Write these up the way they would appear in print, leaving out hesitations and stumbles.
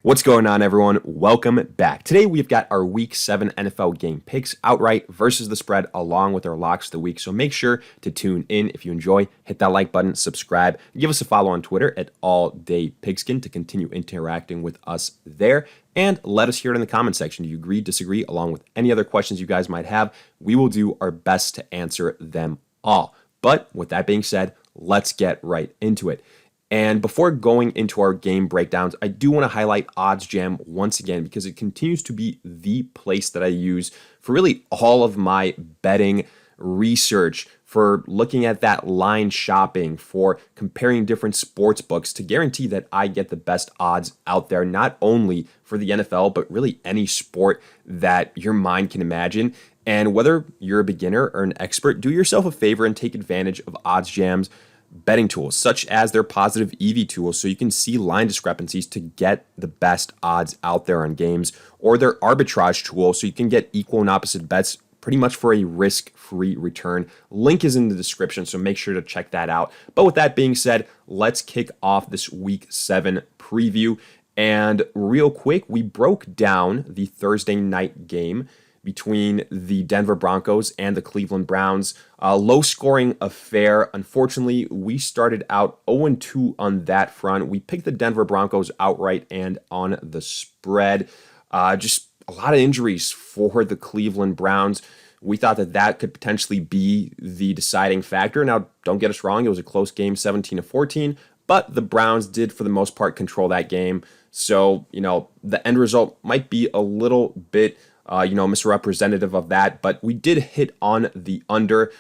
What's going on, everyone? Welcome back. Today we've got our Week 7 NFL game picks, outright versus the spread, along with our locks of the week. So make sure to tune in. If you enjoy, hit that like button, subscribe, give us a follow on Twitter at AllDayPigskin to continue interacting with us there. And let us hear it in the comment section. Do you agree, disagree, along with any other questions you guys might have? We will do our best to answer them all. But with that being said, let's get right into it. And before going into our game breakdowns, I do want to highlight OddsJam once again because it continues to be the place that I use for really all of my betting research, for looking at that line shopping, for comparing different sports books to guarantee that I get the best odds out there, not only for the NFL, but really any sport that your mind can imagine. And whether you're a beginner or an expert, do yourself a favor and take advantage of OddsJam's betting tools, such as their positive EV tools, so you can see line discrepancies to get the best odds out there on games, or their arbitrage tool, so you can get equal and opposite bets pretty much for a risk-free return. Link is in the description, so make sure to check that out. But with that being said, let's kick off this Week 7 preview. And real quick, we broke down the Thursday night game between the Denver Broncos and the Cleveland Browns. Low-scoring affair. Unfortunately, we started out 0-2 on that front. We picked the Denver Broncos outright and on the spread. Just a lot of injuries for the Cleveland Browns. We thought that could potentially be the deciding factor. Now, don't get us wrong, it was a close game, 17-14, but the Browns did, for the most part, control that game. So, the end result might be a little bit misrepresentative of that, but we did hit on the under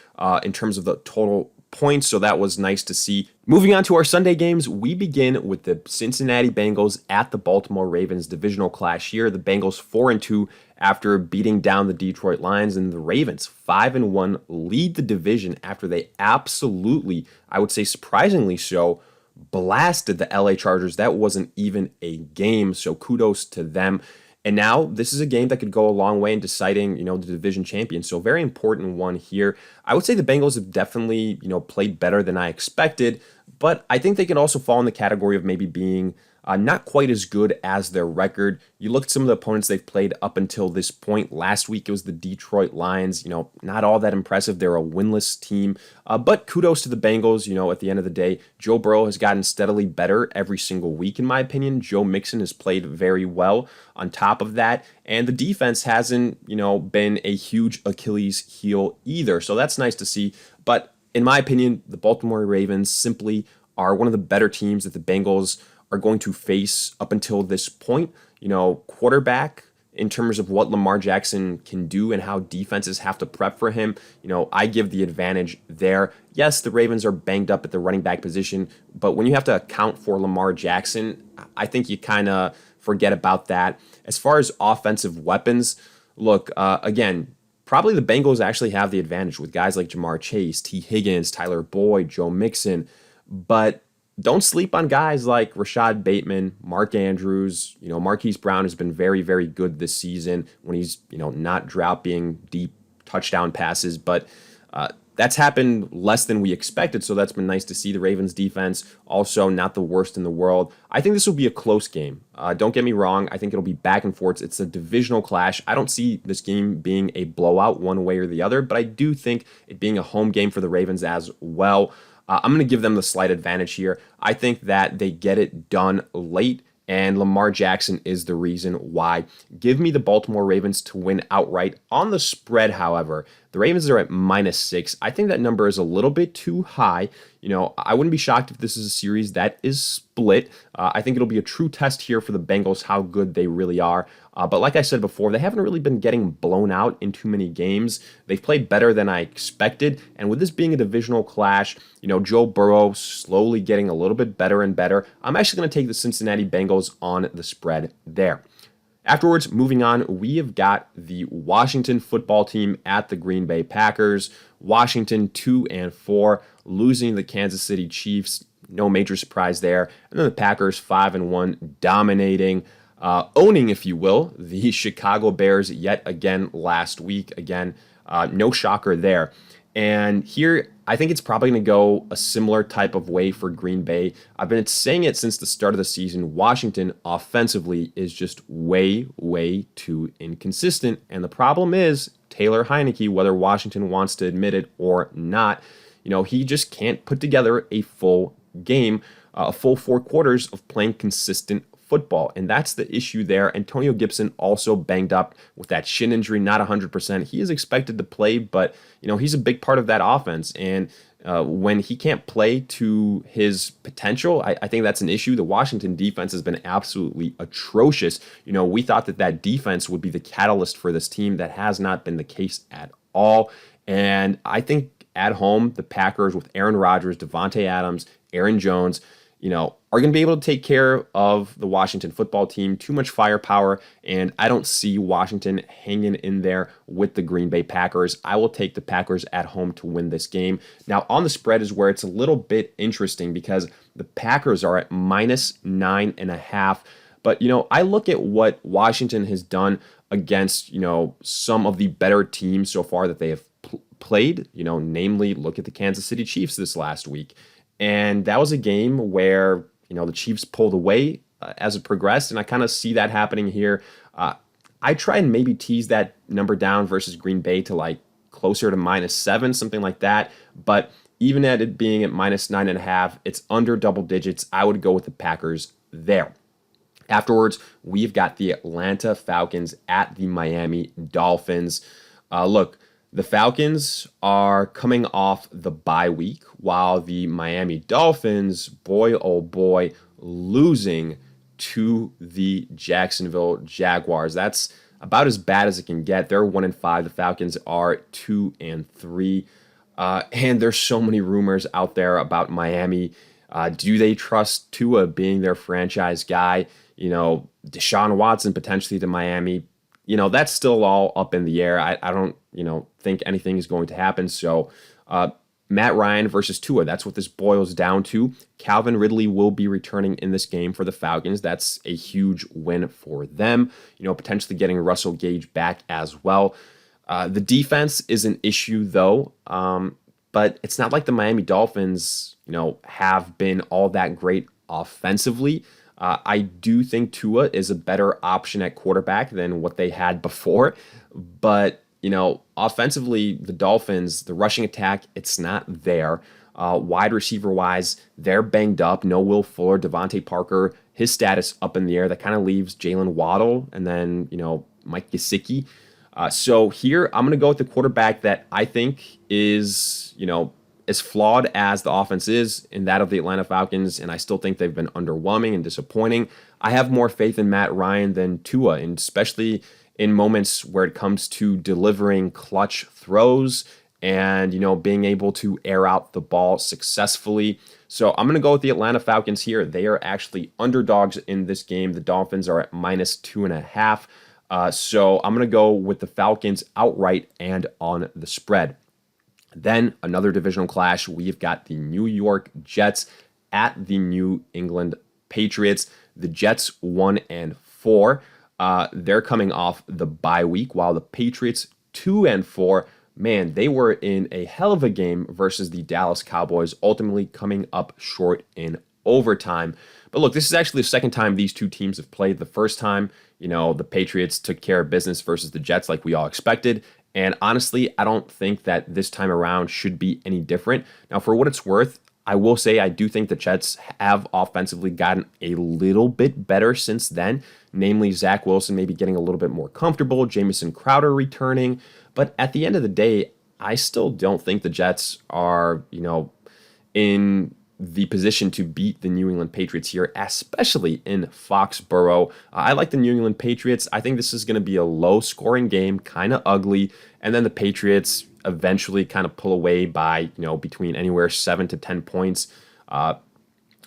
in terms of the total points, so that was nice to see. Moving on to our Sunday games, we begin with the Cincinnati Bengals at the Baltimore Ravens, divisional clash here. The Bengals 4-2 after beating down the Detroit Lions, and the Ravens 5-1 lead the division after they absolutely, I would say surprisingly so, blasted the LA Chargers. That wasn't even a game, so kudos to them. And now this is a game that could go a long way in deciding, the division champion. So very important one here. I would say the Bengals have definitely, played better than I expected, but I think they can also fall in the category of maybe being not quite as good as their record. You look at some of the opponents they've played up until this point. Last week it was the Detroit Lions. Not all that impressive. They're a winless team. But kudos to the Bengals. At the end of the day, Joe Burrow has gotten steadily better every single week, in my opinion. Joe Mixon has played very well on top of that. And the defense hasn't, been a huge Achilles heel either. So that's nice to see. But in my opinion, the Baltimore Ravens simply are one of the better teams that the Bengals are going to face up until this point. Quarterback, in terms of what Lamar Jackson can do and how defenses have to prep for him, I give the advantage there. Yes, the Ravens are banged up at the running back position, but when you have to account for Lamar Jackson, I think you kind of forget about that. As far as offensive weapons, look, again, probably the Bengals actually have the advantage with guys like Jamar Chase, T. Higgins, Tyler Boyd, Joe Mixon, but don't sleep on guys like Rashad Bateman, Mark Andrews. Marquise Brown has been very, very good this season when he's, not dropping deep touchdown passes. But that's happened less than we expected, so that's been nice to see. The Ravens defense also not the worst in the world. I think this will be a close game. Don't get me wrong. I think it'll be back and forth. It's a divisional clash. I don't see this game being a blowout one way or the other, but I do think it being a home game for the Ravens as well. I'm going to give them the slight advantage here. I think that they get it done late, and Lamar Jackson is the reason why. Give me the Baltimore Ravens to win outright. On the spread, however, the Ravens are at -6. I think that number is a little bit too high. I wouldn't be shocked if this is a series that is split. I think it'll be a true test here for the Bengals, how good they really are. But like I said before, they haven't really been getting blown out in too many games. They've played better than I expected. And with this being a divisional clash, Joe Burrow slowly getting a little bit better and better, I'm actually going to take the Cincinnati Bengals on the spread there. Afterwards, moving on, we have got the Washington football team at the Green Bay Packers. Washington 2-4, losing the Kansas City Chiefs. No major surprise there. And then the Packers 5-1, dominating, owning, if you will, the Chicago Bears yet again last week. Again, no shocker there. And here, I think it's probably going to go a similar type of way for Green Bay. I've been saying it since the start of the season. Washington offensively is just way, way too inconsistent. And the problem is Taylor Heineke, whether Washington wants to admit it or not, he just can't put together a full game, a full 4 quarters of playing consistent football. And that's the issue there. Antonio Gibson also banged up with that shin injury, not 100%. He is expected to play, but he's a big part of that offense. And when he can't play to his potential, I think that's an issue. The Washington defense has been absolutely atrocious. We thought that defense would be the catalyst for this team. That has not been the case at all. And I think at home, the Packers with Aaron Rodgers, Devontae Adams, Aaron Jones, are going to be able to take care of the Washington football team. Too much firepower, and I don't see Washington hanging in there with the Green Bay Packers. I will take the Packers at home to win this game. Now, on the spread is where it's a little bit interesting because the Packers are at -9.5. But, I look at what Washington has done against, some of the better teams so far that they have played, namely look at the Kansas City Chiefs this last week. And that was a game where, the Chiefs pulled away as it progressed, and I kind of see that happening here. I try and maybe tease that number down versus Green Bay to like closer to -7, something like that. But even at it being at -9.5, it's under double digits. I would go with the Packers there. Afterwards, we've got the Atlanta Falcons at the Miami Dolphins. Look, the Falcons are coming off the bye week, while the Miami Dolphins, boy oh boy, losing to the Jacksonville Jaguars. That's about as bad as it can get. They're 1-5. The Falcons are 2-3. And there's so many rumors out there about Miami. Do they trust Tua being their franchise guy? Deshaun Watson potentially to Miami. That's still all up in the air. I don't, think anything is going to happen. So Matt Ryan versus Tua, that's what this boils down to. Calvin Ridley will be returning in this game for the Falcons. That's a huge win for them. Potentially getting Russell Gage back as well. The defense is an issue, though. But it's not like the Miami Dolphins, have been all that great offensively. I do think Tua is a better option at quarterback than what they had before. But, offensively, the Dolphins, the rushing attack, it's not there. Wide receiver-wise, they're banged up. No Will Fuller, Devontae Parker, his status up in the air. That kind of leaves Jalen Waddle and then, Mike Gesicki. So here, I'm going to go with the quarterback that I think is, as flawed as the offense is in that of the Atlanta Falcons, and I still think they've been underwhelming and disappointing. I have more faith in Matt Ryan than Tua, and especially in moments where it comes to delivering clutch throws and, being able to air out the ball successfully. So I'm going to go with the Atlanta Falcons here. They are actually underdogs in this game. The Dolphins are at -2.5. So I'm going to go with the Falcons outright and on the spread. Then another divisional clash. We've got the New York Jets at the New England Patriots. The Jets 1-4. They're coming off the bye week, while the Patriots 2-4. Man, they were in a hell of a game versus the Dallas Cowboys, ultimately coming up short in overtime. But look, this is actually the second time these two teams have played. The first time, the Patriots took care of business versus the Jets like we all expected. And honestly, I don't think that this time around should be any different. Now, for what it's worth, I will say I do think the Jets have offensively gotten a little bit better since then, namely Zach Wilson maybe getting a little bit more comfortable, Jamison Crowder returning. But at the end of the day, I still don't think the Jets are, in the position to beat the New England Patriots here, especially in Foxborough. I like the New England Patriots. I think this is going to be a low-scoring game, kind of ugly, and then the Patriots eventually kind of pull away by, between anywhere 7 to 10 points.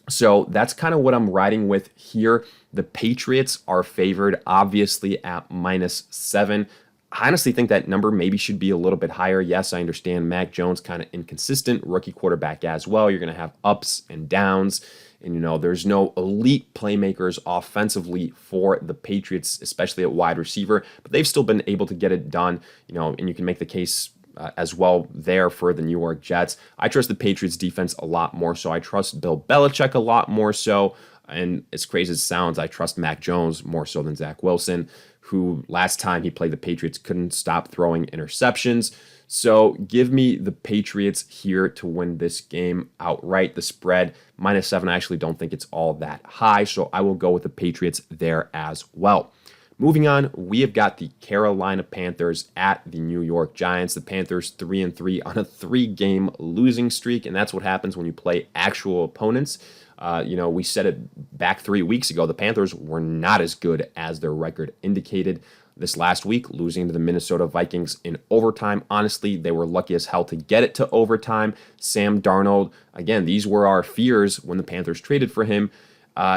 So that's kind of what I'm riding with here. The Patriots are favored, obviously, at -7. I honestly think that number maybe should be a little bit higher. Yes, I understand Mac Jones kind of inconsistent, rookie quarterback as well. You're going to have ups and downs. And, there's no elite playmakers offensively for the Patriots, especially at wide receiver. But they've still been able to get it done, and you can make the case as well there for the New York Jets. I trust the Patriots defense a lot more so. I trust Bill Belichick a lot more so. And as crazy as it sounds, I trust Mac Jones more so than Zach Wilson, who last time he played the Patriots couldn't stop throwing interceptions. So give me the Patriots here to win this game outright. The spread, -7, I actually don't think it's all that high, so I will go with the Patriots there as well. Moving on, we have got the Carolina Panthers at the New York Giants. The Panthers 3-3 on a 3-game losing streak, and that's what happens when you play actual opponents. We said it back 3 weeks ago. The Panthers were not as good as their record indicated this last week, losing to the Minnesota Vikings in overtime. Honestly, they were lucky as hell to get it to overtime. Sam Darnold, again, these were our fears when the Panthers traded for him.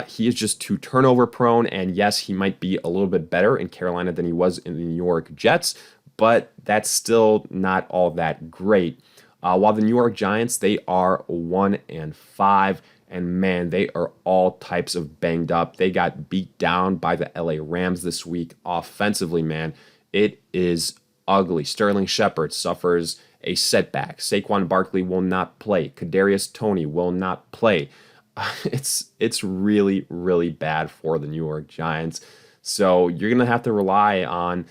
He is just too turnover prone, and yes, he might be a little bit better in Carolina than he was in the New York Jets, but that's still not all that great. While the New York Giants, they are 1-5. And man, they are all types of banged up. They got beat down by the LA Rams this week offensively, man. It is ugly. Sterling Shepard suffers a setback. Saquon Barkley will not play. Kadarius Toney will not play. It's really, really bad for the New York Giants. So you're going to have to rely on,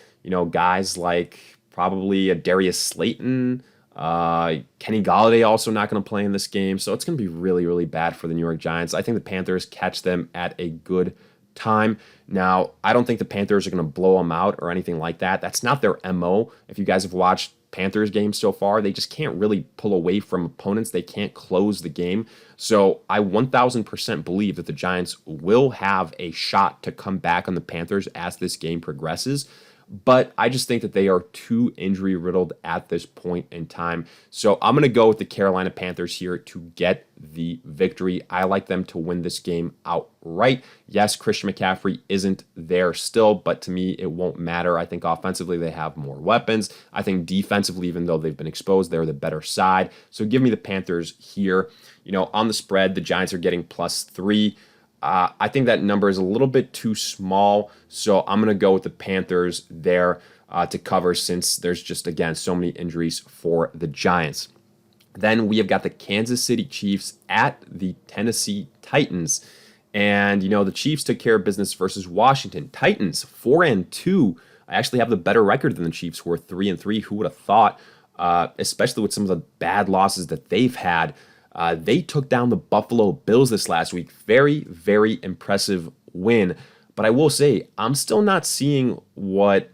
guys like probably a Darius Slayton, Kenny Golladay also not going to play in this game, so it's going to be really, really bad for the New York Giants. I think the Panthers catch them at a good time. Now, I don't think the Panthers are going to blow them out or anything like that. That's not their MO. If you guys have watched Panthers games so far, they just can't really pull away from opponents. They can't close the game. So I 1000% believe that the Giants will have a shot to come back on the Panthers as this game progresses. But I just think that they are too injury riddled at this point in time. So I'm going to go with the Carolina Panthers here to get the victory. I like them to win this game outright. Yes, Christian McCaffrey isn't there still, but to me, it won't matter. I think offensively, they have more weapons. I think defensively, even though they've been exposed, they're the better side. So give me the Panthers here. On the spread, the Giants are getting +3. I think that number is a little bit too small, so I'm going to go with the Panthers there to cover since there's just, again, so many injuries for the Giants. Then we have got the Kansas City Chiefs at the Tennessee Titans. And, the Chiefs took care of business versus Washington. Titans, 4-2. I actually have the better record than the Chiefs, who are 3-3. Who would have thought, especially with some of the bad losses that they've had. They took down the Buffalo Bills this last week. Very, very impressive win. But I will say, I'm still not seeing what,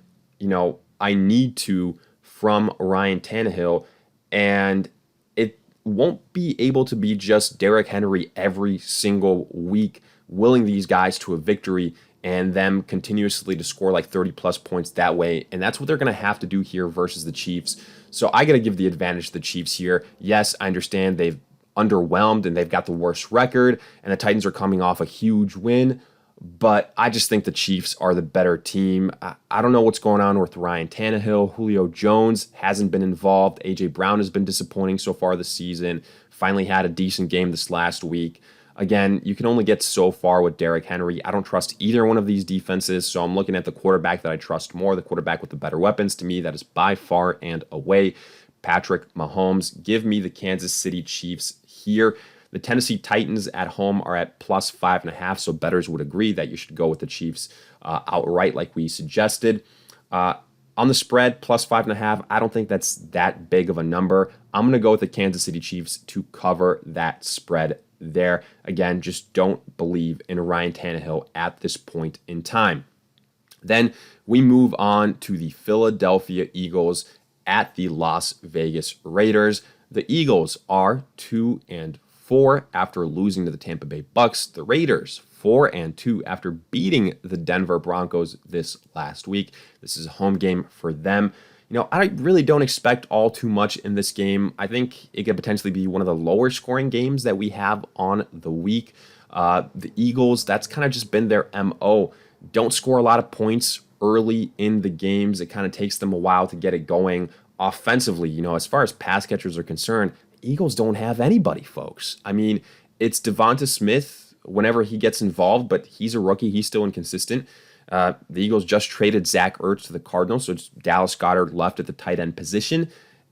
I need to from Ryan Tannehill. And it won't be able to be just Derrick Henry every single week, willing these guys to a victory and them continuously to score like 30-plus points that way. And that's what they're going to have to do here versus the Chiefs. So I got to give the advantage to the Chiefs here. Yes, I understand they've underwhelmed and they've got the worst record and the Titans are coming off a huge win, but I just think the Chiefs are the better team. I don't know what's going on with Ryan Tannehill. Julio Jones hasn't been involved. A.J. Brown has been disappointing so far this season. Finally had a decent game this last week. Again, you can only get so far with Derrick Henry. I don't trust either one of these defenses, so I'm looking at the quarterback that I trust more, the quarterback with the better weapons. To me, that is by far and away Patrick Mahomes. Give me the Kansas City Chiefs here. The Tennessee Titans at home are at +5.5, so bettors would agree that you should go with the Chiefs outright like we suggested. On the spread, +5.5, I don't think that's that big of a number. I'm going to go with the Kansas City Chiefs to cover that spread there. Again, just don't believe in Ryan Tannehill at this point in time. Then we move on to the Philadelphia Eagles at the Las Vegas Raiders. The Eagles are 2-4 after losing to the Tampa Bay Bucks. The Raiders 4-2 after beating the Denver Broncos this last week. This is a home game for them. I really don't expect all too much in this game. I think it could potentially be one of the lower scoring games that we have on the week. The Eagles, that's kind of just been their MO. Don't score a lot of points early in the games. It kind of takes them a while to get it going. Offensively, as far as pass catchers are concerned, Eagles don't have anybody, folks. I mean, it's Devonta Smith whenever he gets involved, but he's a rookie. He's still inconsistent. The Eagles just traded Zach Ertz to the Cardinals, so it's Dallas Goedert left at the tight end position.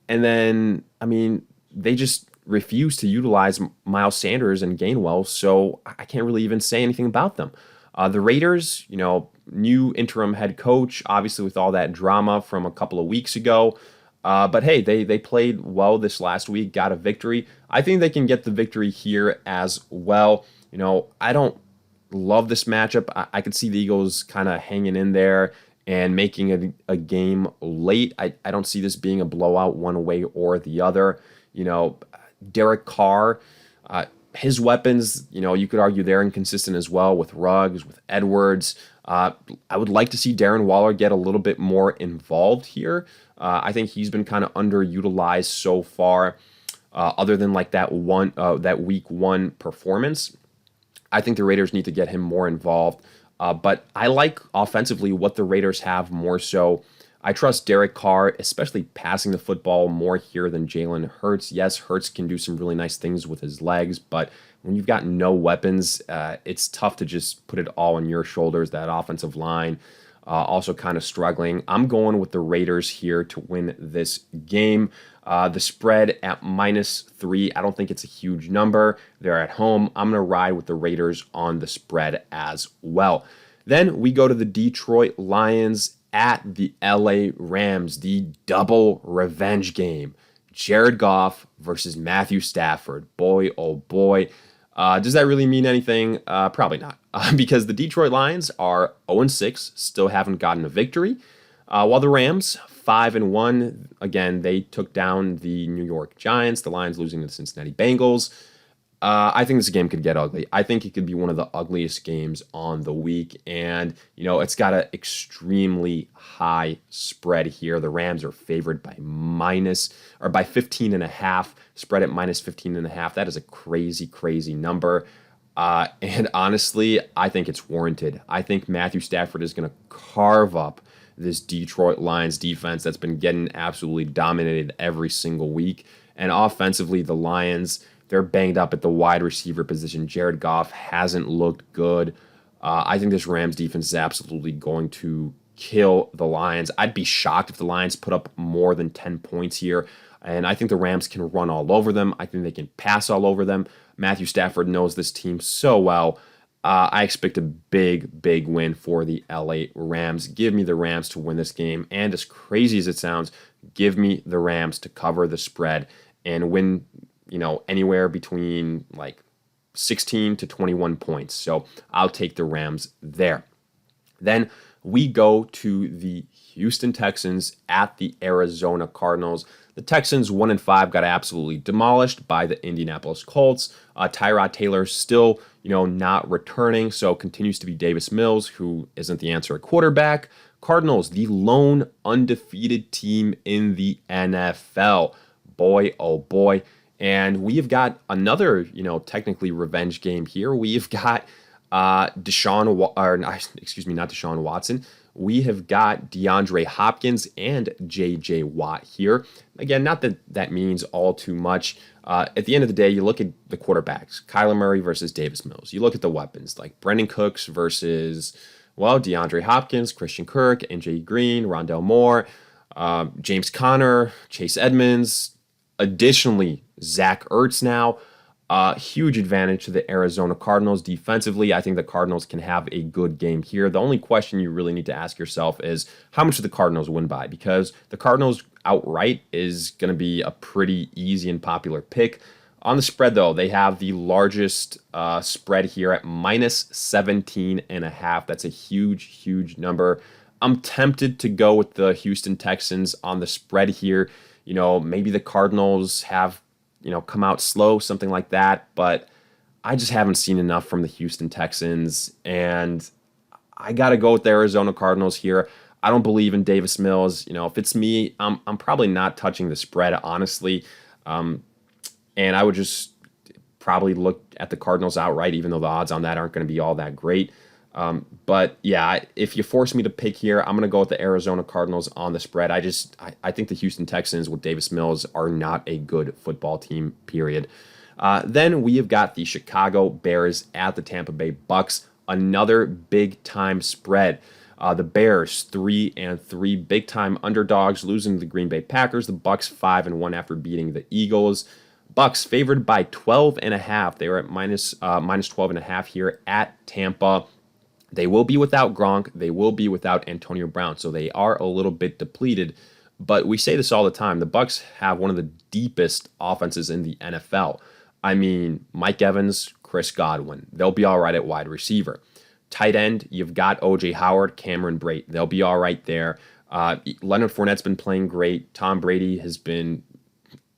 And then, I mean, they just refuse to utilize Miles Sanders and Gainwell, so I can't really even say anything about them. The Raiders, new interim head coach, obviously with all that drama from a couple of weeks ago. But hey, they played well this last week, got a victory. I think they can get the victory here as well. I don't love this matchup. I could see the Eagles kind of hanging in there and making a game late. I don't see this being a blowout one way or the other. Derek Carr, his weapons, you could argue they're inconsistent as well with Ruggs, with Edwards. I would like to see Darren Waller get a little bit more involved here. I think he's been kind of underutilized so far, other than like that week one performance. I think the Raiders need to get him more involved. But I like offensively what the Raiders have more so. I trust Derek Carr, especially passing the football more here than Jalen Hurts. Yes, Hurts can do some really nice things with his legs, but when you've got no weapons, it's tough to just put it all on your shoulders. That offensive line also kind of struggling. I'm going with the Raiders here to win this game. The spread at -3, I don't think it's a huge number. They're at home. I'm going to ride with the Raiders on the spread as well. Then we go to the Detroit Lions at the LA Rams, the double revenge game. Jared Goff versus Matthew Stafford. Boy, oh boy. Does that really mean anything? Probably not, because the Detroit Lions are 0-6, still haven't gotten a victory, while the Rams 5-1. Again, they took down the New York Giants. The Lions losing to the Cincinnati Bengals. I think this game could get ugly. I think it could be one of the ugliest games on the week. And, it's got an extremely high spread here. The Rams are favored by by 15.5, spread at -15.5. That is a crazy, crazy number. And honestly, I think it's warranted. I think Matthew Stafford is going to carve up this Detroit Lions defense that's been getting absolutely dominated every single week. And offensively, the Lions, they're banged up at the wide receiver position. Jared Goff hasn't looked good. I think this Rams defense is absolutely going to kill the Lions. I'd be shocked if the Lions put up more than 10 points here. And I think the Rams can run all over them. I think they can pass all over them. Matthew Stafford knows this team so well. I expect a big, big win for the LA Rams. Give me the Rams to win this game. And as crazy as it sounds, give me the Rams to cover the spread and win, anywhere between like 16 to 21 points. So I'll take the Rams there. Then we go to the Houston Texans at the Arizona Cardinals. The Texans 1-5 got absolutely demolished by the Indianapolis Colts. Tyrod Taylor still, not returning, so continues to be Davis Mills, who isn't the answer at quarterback. Cardinals, the lone undefeated team in the NFL. Boy, oh boy. And we have got another, technically revenge game here. We've got not Deshaun Watson. We have got DeAndre Hopkins and J.J. Watt here. Again, not that that means all too much. At the end of the day, you look at the quarterbacks, Kyler Murray versus Davis Mills. You look at the weapons, like Brendan Cooks versus, DeAndre Hopkins, Christian Kirk, N.J. Green, Rondell Moore, James Conner, Chase Edmonds. Additionally, Zach Ertz now. Huge advantage to the Arizona Cardinals defensively. I think the Cardinals can have a good game here. The only question you really need to ask yourself is how much do the Cardinals win by? Because the Cardinals outright is going to be a pretty easy and popular pick. On the spread, though, they have the largest spread here at -17.5. That's a huge, huge number. I'm tempted to go with the Houston Texans on the spread here. Maybe the Cardinals have come out slow, something like that. But I just haven't seen enough from the Houston Texans, and I got to go with the Arizona Cardinals here. I don't believe in Davis Mills. If it's me, I'm probably not touching the spread, honestly. And I would just probably look at the Cardinals outright, even though the odds on that aren't going to be all that great. But yeah, if you force me to pick here, I'm going to go with the Arizona Cardinals on the spread. I think the Houston Texans with Davis Mills are not a good football team, period. Then we have got the Chicago Bears at the Tampa Bay Bucks, another big time spread. The Bears 3-3, big time underdogs, losing to the Green Bay Packers. The Bucks 5-1 after beating the Eagles. Bucks favored by 12.5. They were at minus 12.5 here at Tampa. They will be without Gronk. They will be without Antonio Brown, so they are a little bit depleted. But we say this all the time. The Bucks have one of the deepest offenses in the NFL. I mean, Mike Evans, Chris Godwin. They'll be all right at wide receiver. Tight end, you've got O.J. Howard, Cameron Brate. They'll be all right there. Leonard Fournette's been playing great. Tom Brady has been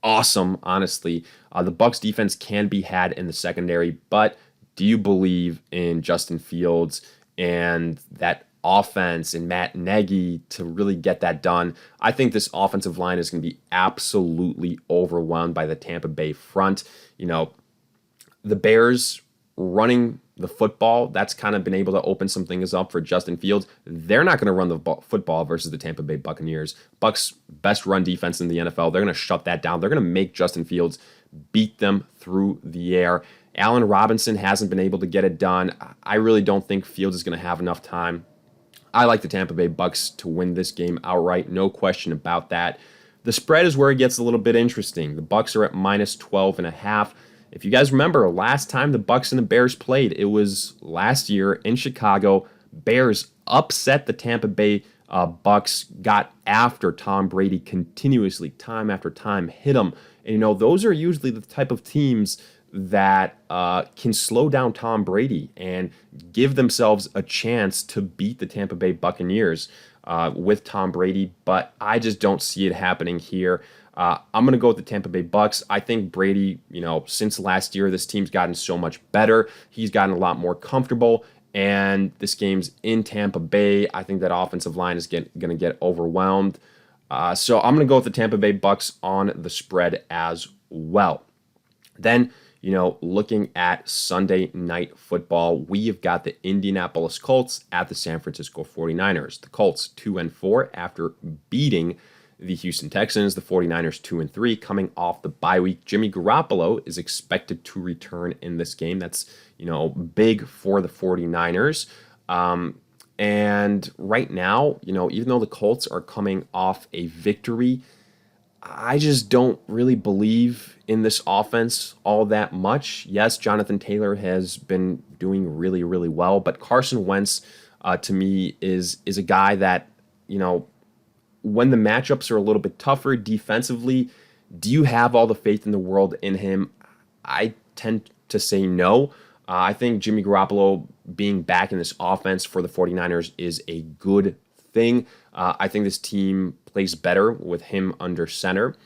awesome, honestly. The Bucks defense can be had in the secondary, but do you believe in Justin Fields and that offense and Matt Nagy to really get that done? I think this offensive line is going to be absolutely overwhelmed by the Tampa Bay front. The Bears running the football, that's kind of been able to open some things up for Justin Fields. They're not going to run the football versus the Tampa Bay Buccaneers. Bucks best run defense in the NFL. They're going to shut that down. They're going to make Justin Fields beat them through the air. Allen Robinson hasn't been able to get it done. I really don't think Fields is going to have enough time. I like the Tampa Bay Bucks to win this game outright. No question about that. The spread is where it gets a little bit interesting. The Bucks are at minus 12.5. If you guys remember, last time the Bucks and the Bears played, it was last year in Chicago. Bears upset the Tampa Bay Bucks, got after Tom Brady continuously, time after time, hit him. And, those are usually the type of teams that can slow down Tom Brady and give themselves a chance to beat the Tampa Bay Buccaneers with Tom Brady. But I just don't see it happening here. I'm going to go with the Tampa Bay Bucks. I think Brady, since last year, this team's gotten so much better. He's gotten a lot more comfortable, and this game's in Tampa Bay. I think that offensive line is going to get overwhelmed. So I'm going to go with the Tampa Bay Bucks on the spread as well. Then, looking at Sunday Night Football, we have got the Indianapolis Colts at the San Francisco 49ers. The Colts 2-4 after beating the Houston Texans. The 49ers 2-3 coming off the bye week. Jimmy Garoppolo is expected to return in this game. That's, big for the 49ers. And right now, even though the Colts are coming off a victory, I just don't really believe in this offense all that much. Yes, Jonathan Taylor has been doing really, really well, but Carson Wentz, to me, is a guy that, when the matchups are a little bit tougher defensively, do you have all the faith in the world in him? I tend to say no. I think Jimmy Garoppolo being back in this offense for the 49ers is a good thing. I think this team plays better with him under center.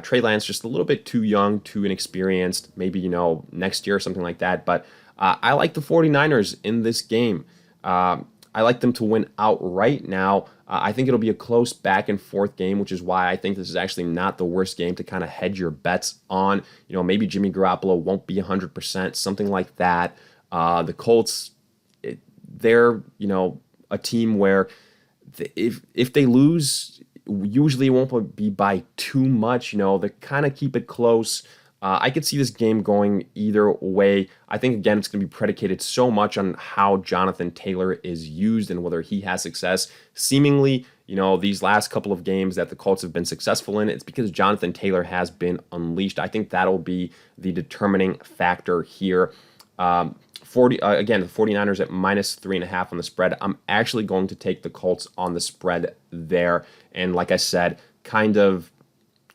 Trey Lance just a little bit too young, too inexperienced, maybe, next year or something like that. But I like the 49ers in this game. I like them to win outright now. I think it'll be a close back and forth game, which is why I think this is actually not the worst game to kind of hedge your bets on. Maybe Jimmy Garoppolo won't be 100%, something like that. The Colts, they're, a team where if they lose, usually it won't be by too much. They kind of keep it close. I could see this game going either way. I think, again, it's going to be predicated so much on how Jonathan Taylor is used and whether he has success. Seemingly, these last couple of games that the Colts have been successful in, it's because Jonathan Taylor has been unleashed. I think that'll be the determining factor here. The 49ers at minus 3.5 on the spread. I'm actually going to take the Colts on the spread there. And like I said, kind of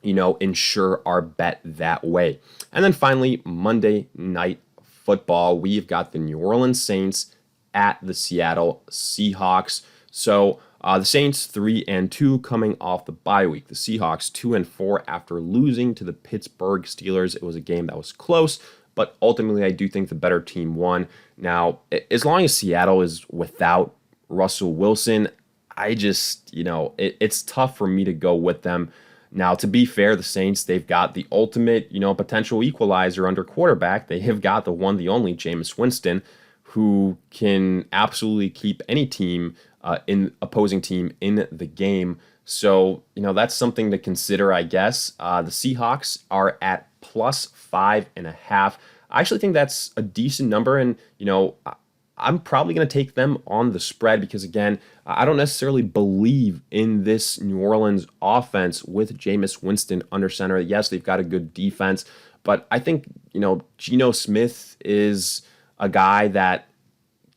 ensure our bet that way. And then finally, Monday Night Football, we've got the New Orleans Saints at the Seattle Seahawks. So the Saints 3-2 coming off the bye week. The Seahawks 2-4 after losing to the Pittsburgh Steelers. It was a game that was close, but ultimately I do think the better team won. Now, as long as Seattle is without Russell Wilson, I just, it's tough for me to go with them. Now, to be fair, the Saints, they've got the ultimate, potential equalizer under quarterback. They have got the one, the only Jameis Winston, who can absolutely keep any team, opposing team in the game. So, that's something to consider, I guess. The Seahawks are at plus 5.5. I actually think that's a decent number. And, I'm probably going to take them on the spread because, again, I don't necessarily believe in this New Orleans offense with Jameis Winston under center. Yes, they've got a good defense, but I think, Geno Smith is a guy that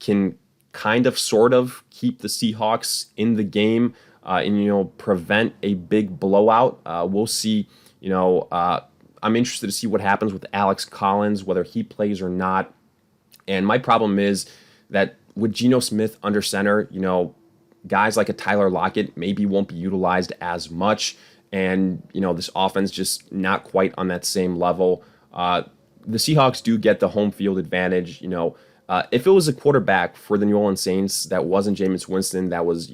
can kind of sort of keep the Seahawks in the game and prevent a big blowout. We'll see. I'm interested to see what happens with Alex Collins, whether he plays or not. And my problem is that with Geno Smith under center, guys like a Tyler Lockett maybe won't be utilized as much. And, this offense just not quite on that same level. The Seahawks do get the home field advantage. If it was a quarterback for the New Orleans Saints that wasn't Jameis Winston, that was,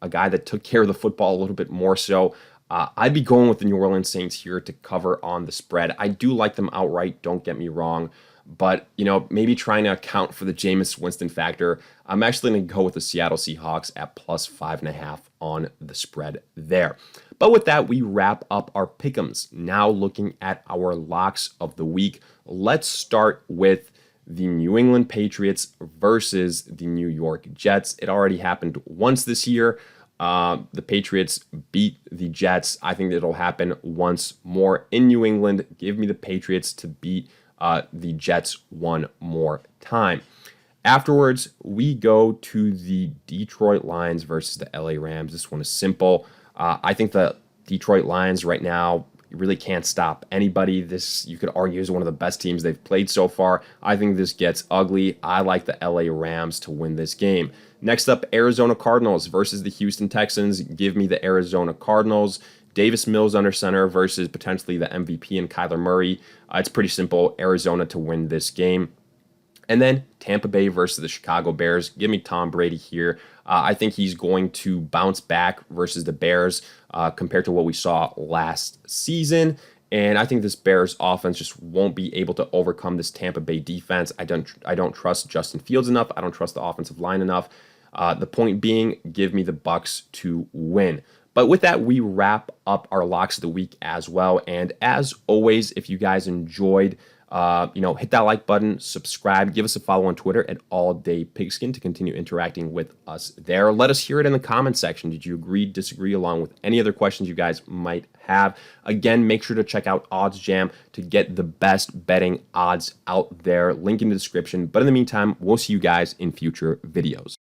a guy that took care of the football a little bit more so, I'd be going with the New Orleans Saints here to cover on the spread. I do like them outright, don't get me wrong. But, maybe trying to account for the Jameis Winston factor, I'm actually going to go with the Seattle Seahawks at plus 5.5 on the spread there. But with that, we wrap up our pick'ems. Now looking at our locks of the week, let's start with the New England Patriots versus the New York Jets. It already happened once this year. The Patriots beat the Jets. I think it'll happen once more in New England. Give me the Patriots to beat the Jets one more time. Afterwards, we go to the Detroit Lions versus the LA Rams. This one is simple. I think the Detroit Lions right now really can't stop anybody. This, you could argue, is one of the best teams they've played so far. I think this gets ugly. I like the LA Rams to win this game. Next up, Arizona Cardinals versus the Houston Texans. Give me the Arizona Cardinals. Davis Mills under center versus potentially the MVP and Kyler Murray. It's pretty simple. Arizona to win this game. And then Tampa Bay versus the Chicago Bears. Give me Tom Brady here. I think he's going to bounce back versus the Bears compared to what we saw last season. And I think this Bears offense just won't be able to overcome this Tampa Bay defense. I don't trust Justin Fields enough. I don't trust the offensive line enough. The point being, give me the Bucs to win. But with that, we wrap up our locks of the week as well. And as always, if you guys enjoyed, hit that like button, subscribe, give us a follow on Twitter at AllDayPigskin to continue interacting with us there. Let us hear it in the comment section. Did you agree, disagree, along with any other questions you guys might have? Again, make sure to check out OddsJam to get the best betting odds out there. Link in the description. But in the meantime, we'll see you guys in future videos.